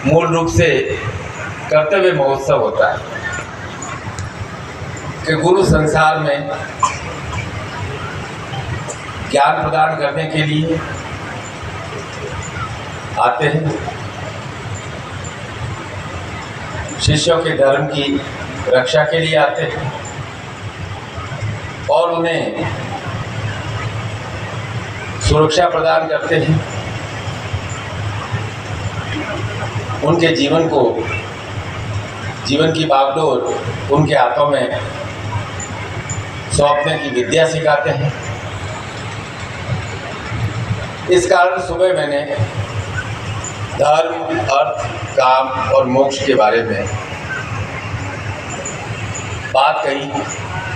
मूल रूप से कर्तव्य महोत्सव होता है कि गुरु संसार में ज्ञान प्रदान करने के लिए आते हैं, शिष्यों के धर्म की रक्षा के लिए आते हैं और उन्हें सुरक्षा प्रदान करते हैं, उनके जीवन की बागडोर उनके हाथों में सौंपने की विद्या सिखाते हैं। इस कारण सुबह मैंने धर्म, अर्थ, काम और मोक्ष के बारे में बात कही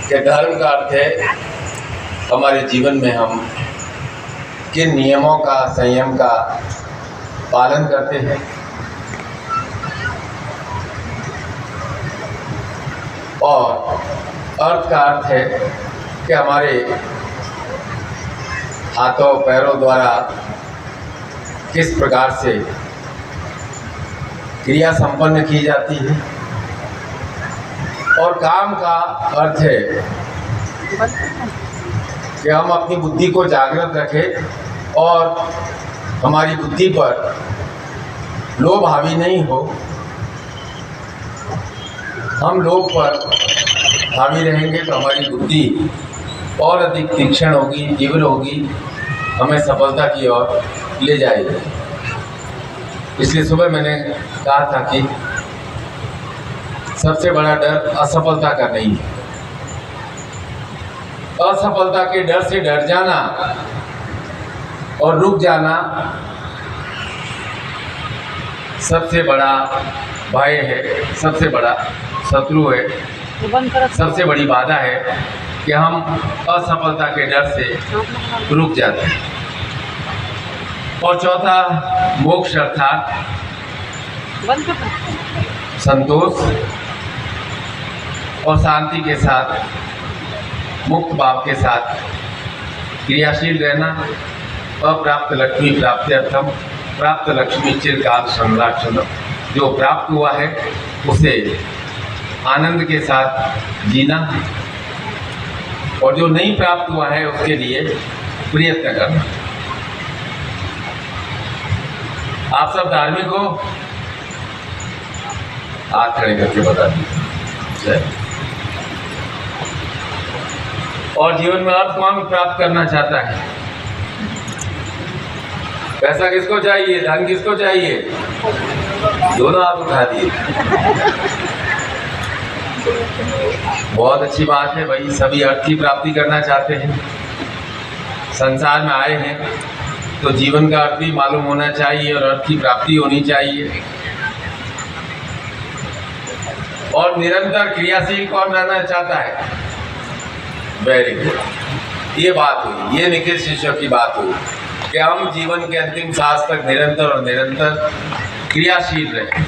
कि धर्म का अर्थ है हमारे जीवन में हम किन नियमों का, संयम का पालन करते हैं, और अर्थ का अर्थ है कि हमारे हाथों पैरों द्वारा किस प्रकार से क्रिया संपन्न की जाती है, और काम का अर्थ है कि हम अपनी बुद्धि को जागृत रखें और हमारी बुद्धि पर लोभ हावी नहीं हो। हम लोभ पर हावी रहेंगे तो हमारी बुद्धि और अधिक तीक्ष्ण होगी, तीव्र होगी, हमें सफलता की ओर ले जाएगी। इसलिए सुबह मैंने कहा था कि सबसे बड़ा डर असफलता का नहीं है। असफलता के डर से डर जाना और रुक जाना सबसे बड़ा भय है, सबसे बड़ा शत्रु है, सबसे बड़ी बाधा है कि हम असफलता के डर से रुक जाते हैं। और चौथा, मोक्ष अर्थात संतोष और शांति के साथ, मुक्त भाव के साथ क्रियाशील रहना। अप्राप्त लक्ष्मी प्राप्त्यर्थम प्राप्त लक्ष्मी चिरकाल संरक्षण। जो प्राप्त हुआ है उसे आनंद के साथ जीना, और जो नहीं प्राप्त हुआ है उसके लिए प्रयत्न करना। आप सब धार्मिक हो? हाथ खड़े करके बता दीजिए। और जीवन में अर्थ कौन प्राप्त करना चाहता है? पैसा किसको चाहिए? धन किसको चाहिए? दोनों हाथ उठा दिए। बहुत अच्छी बात है भाई, सभी अर्थ की प्राप्ति करना चाहते हैं। संसार में आए हैं तो जीवन का अर्थ भी मालूम होना चाहिए और अर्थ की प्राप्ति होनी चाहिए। और निरंतर क्रियाशील कौन रहना चाहता है? Very good. ये बात हुई, ये निखिल शिष्यों की बात हुई कि हम जीवन के अंतिम सांस तक निरंतर और निरंतर क्रियाशील रहें।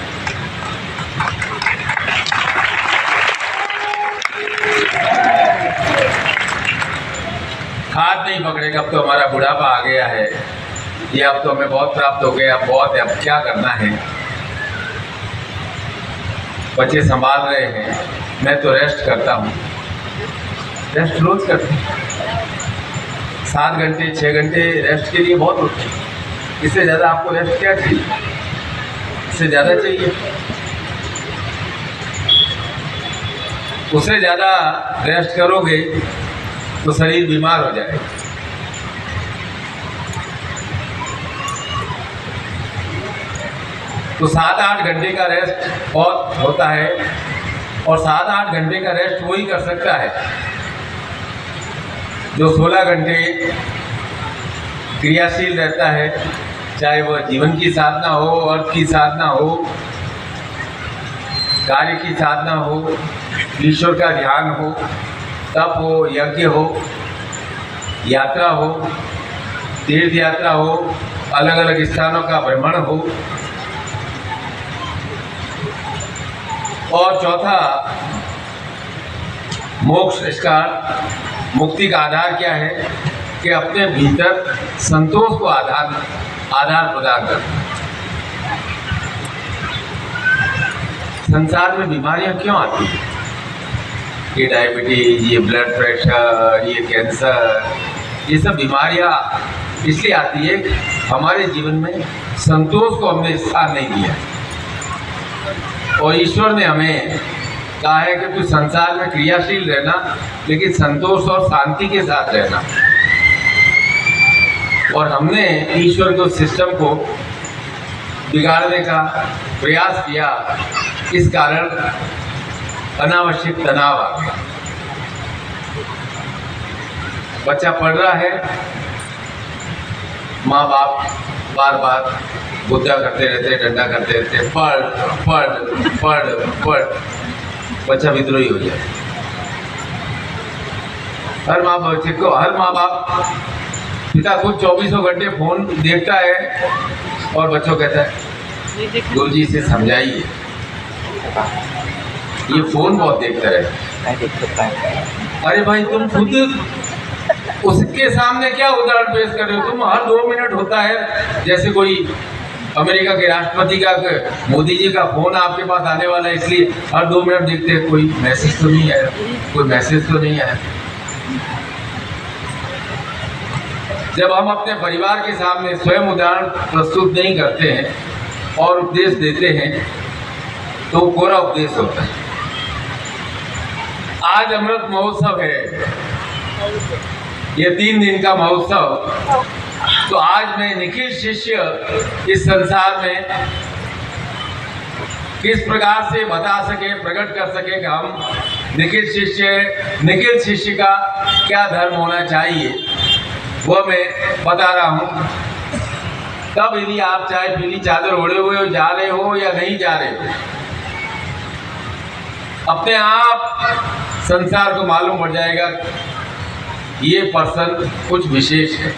हाथ नहीं पकड़ेगा, अब तो हमारा बुढ़ापा आ गया है, ये अब तो हमें बहुत प्राप्त हो गया, अब बहुत है, अब क्या करना है। बच्चे संभाल रहे हैं, मैं तो रेस्ट करता हूँ। रेस्ट रोज करते हैं, 7 घंटे 6 घंटे रेस्ट के लिए बहुत होते हैं। इससे ज़्यादा आपको रेस्ट क्या चाहिए? इससे ज़्यादा चाहिए? उससे ज़्यादा रेस्ट करोगे तो शरीर बीमार हो जाएगा। तो 7-8 घंटे का रेस्ट बहुत होता है, और 7-8 घंटे का रेस्ट वही कर सकता है जो 16 घंटे क्रियाशील रहता है, चाहे वह जीवन की साधना हो, अर्थ की साधना हो, कार्य की साधना हो, ईश्वर का ध्यान हो, तप हो, यज्ञ हो, यात्रा हो, तीर्थ यात्रा हो, अलग अलग स्थानों का भ्रमण हो। और चौथा, मोक्ष, इसका मुक्ति का आधार क्या है कि अपने भीतर संतोष को आधार प्रदान करना। संसार में बीमारियां क्यों आती हैं? ये डायबिटीज, ये ब्लड प्रेशर, ये कैंसर, ये सब बीमारियां इसलिए आती है कि हमारे जीवन में संतोष को हमने स्थान नहीं दिया। और ईश्वर ने हमें कहा है कि तू संसार में क्रियाशील रहना, लेकिन संतोष और शांति के साथ रहना। और हमने ईश्वर के सिस्टम को बिगाड़ने का प्रयास किया, इस कारण अनावश्यक तनाव आ गया। बच्चा पढ़ रहा है, माँ बाप बार बार गुद्दा करते रहते, डंडा करते रहते, पढ़ पढ़ पढ़ पढ़, बच्चा विद्रोही हो जाए। हर माँ बाप पिता खुद 24 घंटे फोन देखता है और बच्चों कहता है गुरुजी से समझाइए, ये फोन बहुत देखता है। अरे भाई, तुम खुद उसके सामने क्या उदाहरण पेश कर रहे हो? तुम हर 2 मिनट होता है, जैसे कोई अमेरिका के राष्ट्रपति का, मोदी जी का फोन आपके पास आने वाला है, इसलिए हर 2 मिनट देखते हैं कोई मैसेज तो नहीं आया, कोई मैसेज तो नहीं आया। जब हम अपने परिवार के सामने स्वयं उदाहरण प्रस्तुत नहीं करते हैं और उपदेश देते हैं तो कोरा उपदेश होता है। आज अमृत महोत्सव है, ये 3 दिन का महोत्सव। तो आज मैं निखिल शिष्य इस संसार में किस प्रकार से बता सके, प्रकट कर सके कि हम निखिल शिष्य का क्या धर्म होना चाहिए, वह मैं बता रहा हूँ। तब यदि आप चाहे पीली चादर ओढ़े हुए हो, जा रहे हो या नहीं जा रहे हो, अपने आप संसार को मालूम पड़ जाएगा ये पर्सन कुछ विशेष है।